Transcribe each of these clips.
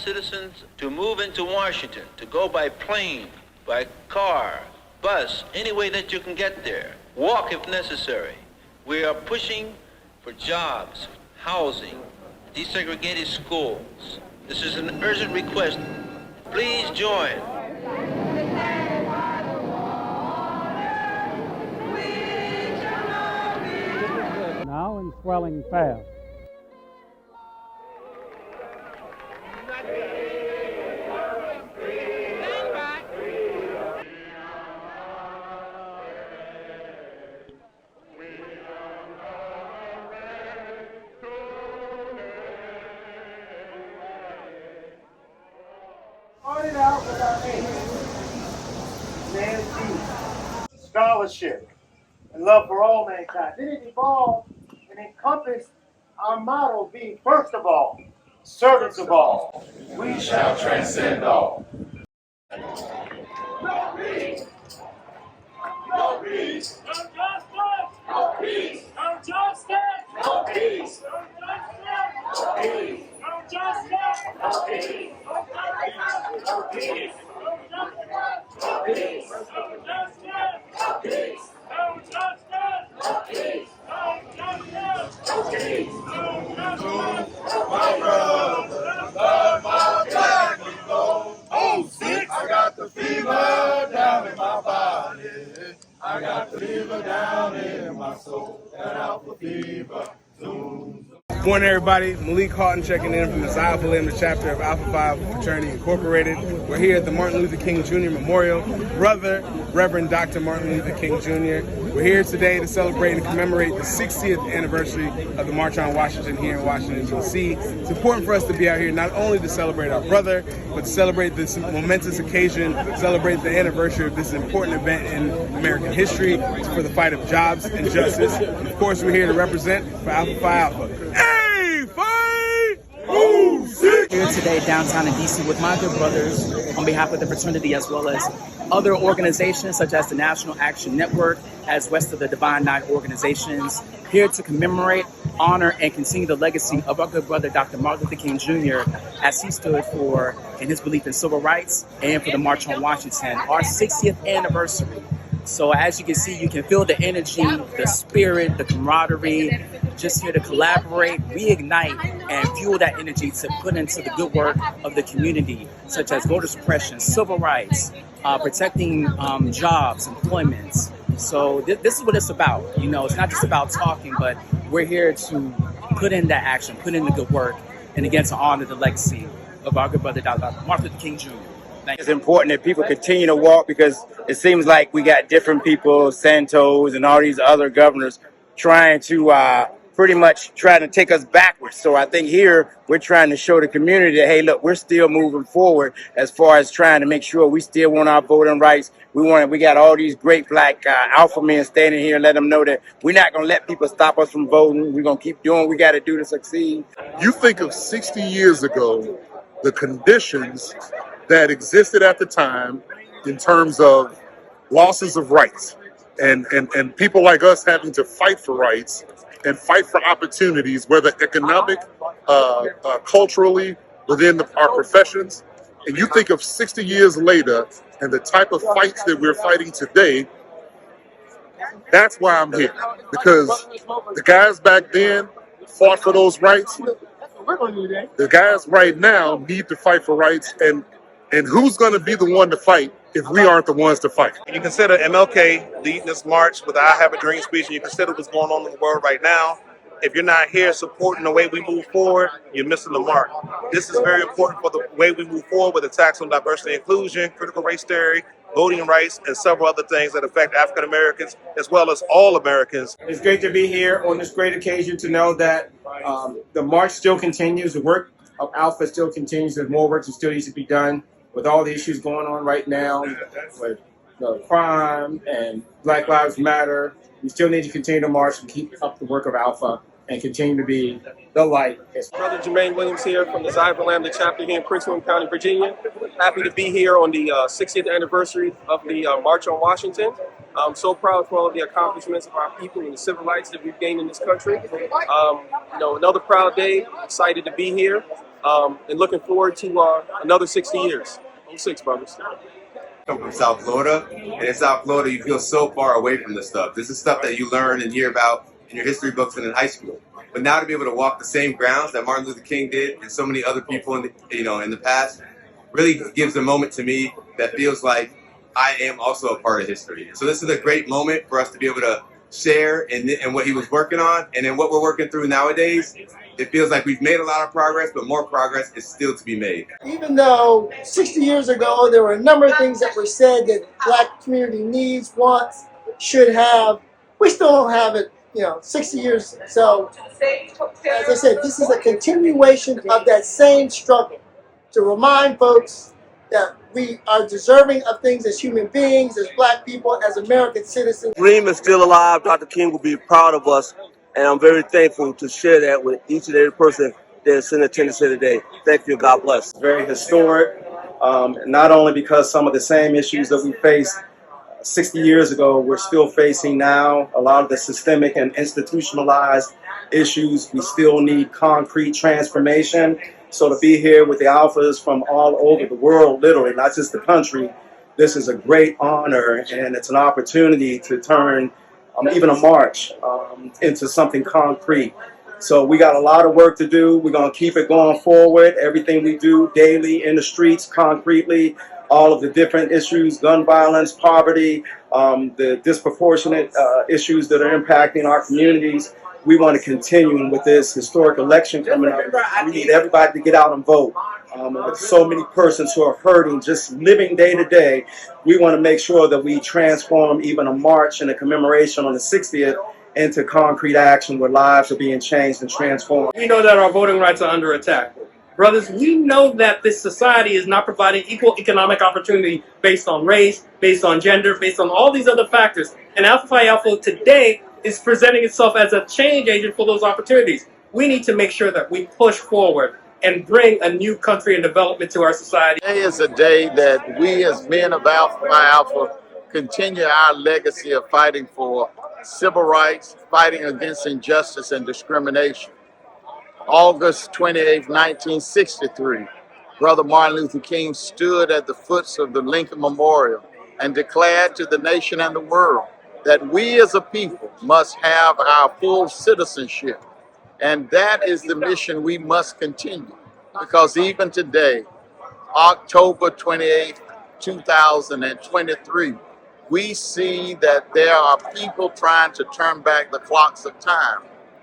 citizens to move into Washington, to go by plane, by car, bus, any way that you can get there. Walk if necessary. We are pushing for jobs, housing, desegregated schools. This is an urgent request. Please join. Now and swelling fast. Started out with our aim, man's peace, scholarship, and love for all mankind. Then it evolved and encompassed our motto being first of all, servants of all. We shall transcend all. No peace! No peace! No justice! No peace! No justice! No peace! No justice! No justice! No peace! No justice! No peace! No justice! No peace! No justice! No peace! No justice! No peace! No justice! No peace! No justice! My brother, love my black and gold. Oh, 6! I got the fever down in my body. I got the fever down in my soul. That alpha fever. Zoom. Morning, everybody. Malik Houghton checking in from the Psi Alpha Lambda chapter of Alpha Phi Alpha Fraternity Incorporated. We're here at the Martin Luther King Jr. Memorial. Brother, Reverend Dr. Martin Luther King Jr. We're here today to celebrate and commemorate the 60th anniversary of the March on Washington here in Washington, D.C. It's important for us to be out here not only to celebrate our brother, but to celebrate this momentous occasion, celebrate the anniversary of this important event in American history for the fight of jobs and justice. And of course, we're here to represent for Alpha Phi Alpha. Hey, Phi! Oh, 6! Here today downtown in DC with my good brothers on behalf of the fraternity as well as other organizations such as the National Action Network as West of the Divine Nine organizations, here to commemorate, honor, and continue the legacy of our good brother Dr. Martin Luther King Jr. as he stood for in his belief in civil rights and for the March on Washington, our 60th anniversary. So as you can see, you can feel the energy, the spirit, the camaraderie, just here to collaborate, reignite, and fuel that energy to put into the good work of the community, such as voter suppression, civil rights, protecting jobs, employment. So this is what it's about. You know, it's not just about talking, but we're here to put in that action, put in the good work, and again to honor the legacy of our good brother, Dr. Martin Luther King Jr. It's important that people continue to walk because it seems like we got different people, Santos and all these other governors, trying to pretty much trying to take us backwards. So I think here we're trying to show the community that, hey, look, we're still moving forward as far as trying to make sure we still want our voting rights. We got all these great black alpha men standing here and let them know that we're not going to let people stop us from voting. We're going to keep doing what we got to do to succeed. You think of 60 years ago, the conditions that existed at the time in terms of losses of rights and people like us having to fight for rights and fight for opportunities, whether economic, culturally, within our professions. And you think of 60 years later and the type of fights that we're fighting today, that's why I'm here. Because the guys back then fought for those rights. The guys right now need to fight for rights, and who's going to be the one to fight if we aren't the ones to fight? When you consider MLK leading this march with the I Have a Dream speech, and you consider what's going on in the world right now, if you're not here supporting the way we move forward, you're missing the mark. This is very important for the way we move forward with attacks on diversity and inclusion, critical race theory, voting rights, and several other things that affect African Americans as well as all Americans. It's great to be here on this great occasion to know that the march still continues, the work of Alpha still continues, there's more work that still needs to be done with all the issues going on right now with crime and Black Lives Matter. We still need to continue to march and keep up the work of Alpha and continue to be the light. Brother Jermaine Williams here from the Psi Alpha Lambda chapter here in Prince William County, Virginia. Happy to be here on the 60th anniversary of the March on Washington. I'm so proud for all of the accomplishments of our people and the civil rights that we've gained in this country. Another proud day, excited to be here. and looking forward to another 60 years. 06, brothers. Come from South Florida, and in South Florida, you feel so far away from this stuff. This is stuff that you learn and hear about in your history books and in high school. But now to be able to walk the same grounds that Martin Luther King did and so many other people in the past really gives a moment to me that feels like I am also a part of history. So this is a great moment for us to be able to share in what he was working on, and in what we're working through nowadays. It feels like we've made a lot of progress, but more progress is still to be made. Even though 60 years ago there were a number of things that were said that black community needs, wants, should have, we still don't have it, 60 years. So, as I said, this is a continuation of that same struggle to remind folks that we are deserving of things as human beings, as black people, as American citizens. Dream is still alive. Dr. King will be proud of us, and I'm very thankful to share that with each and every person that's in attendance here today. Thank you. God bless. Very historic, not only because some of the same issues that we faced 60 years ago we're still facing now, a lot of the systemic and institutionalized issues. We still need concrete transformation. So to be here with the alphas from all over the world, literally, not just the country, this is a great honor, and it's an opportunity to turn even a march into something concrete. So we got a lot of work to do. We're going to keep it going forward. Everything we do daily in the streets, concretely, all of the different issues, gun violence, poverty, the disproportionate issues that are impacting our communities. We want to continue with this historic election coming up. We need everybody to get out and vote. With so many persons who are hurting, just living day to day, we want to make sure that we transform even a march and a commemoration on the 60th into concrete action where lives are being changed and transformed. We know that our voting rights are under attack. Brothers, we know that this society is not providing equal economic opportunity based on race, based on gender, based on all these other factors. And Alpha Phi Alpha today is presenting itself as a change agent for those opportunities. We need to make sure that we push forward and bring a new country and development to our society. Today is a day that we as men of Alpha Phi Alpha continue our legacy of fighting for civil rights, fighting against injustice and discrimination. August 28, 1963, Brother Martin Luther King stood at the foot of the Lincoln Memorial and declared to the nation and the world that we as a people must have our full citizenship. And that is the mission we must continue, because even today, October 28, 2023, we see that there are people trying to turn back the clocks of time.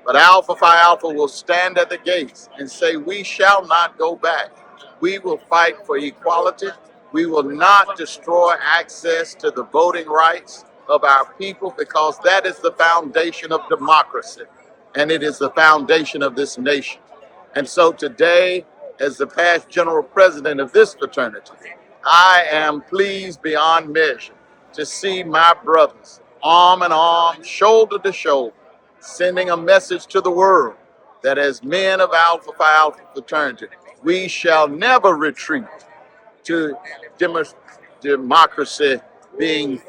But Alpha Phi Alpha will stand at the gates and say, we shall not go back. We will fight for equality. We will not destroy access to the voting rights of our people, because that is the foundation of democracy, and it is the foundation of this nation. And so today, as the past general president of this fraternity, I am pleased beyond measure to see my brothers arm in arm, shoulder to shoulder, sending a message to the world that as men of Alpha Phi Alpha fraternity, we shall never retreat to democracy being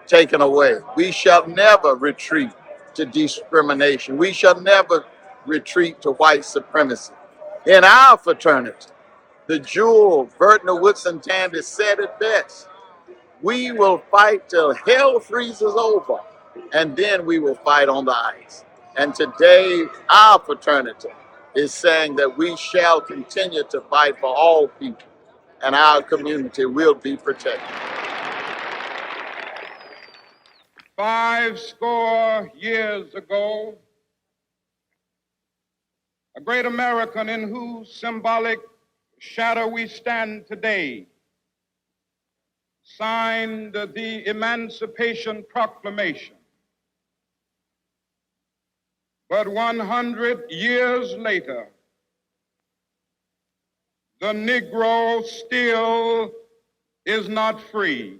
taken away. We shall never retreat to discrimination. We shall never retreat to white supremacy. In our fraternity, the jewel, Vertner Woodson Tandy, said it best. We will fight till hell freezes over, and then we will fight on the ice. And today, our fraternity is saying that we shall continue to fight for all people, and our community will be protected. 50 years ago, a great American in whose symbolic shadow we stand today signed the Emancipation Proclamation. But 100 years later, the Negro still is not free.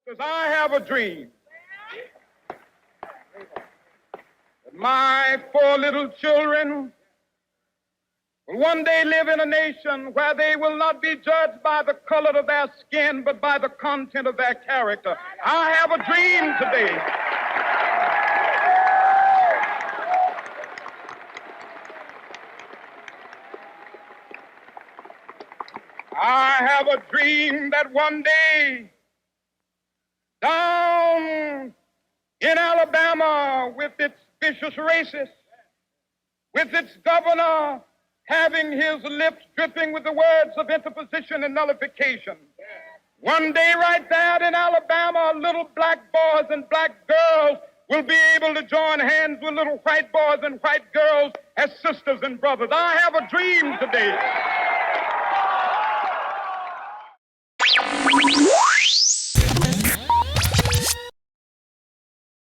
Because I have a dream that my 4 little children will one day live in a nation where they will not be judged by the color of their skin, but by the content of their character. I have a dream today. have a dream that one day down in Alabama, with its vicious racists, with its governor having his lips dripping with the words of interposition and nullification. One day right there in Alabama, little black boys and black girls will be able to join hands with little white boys and white girls as sisters and brothers. I have a dream today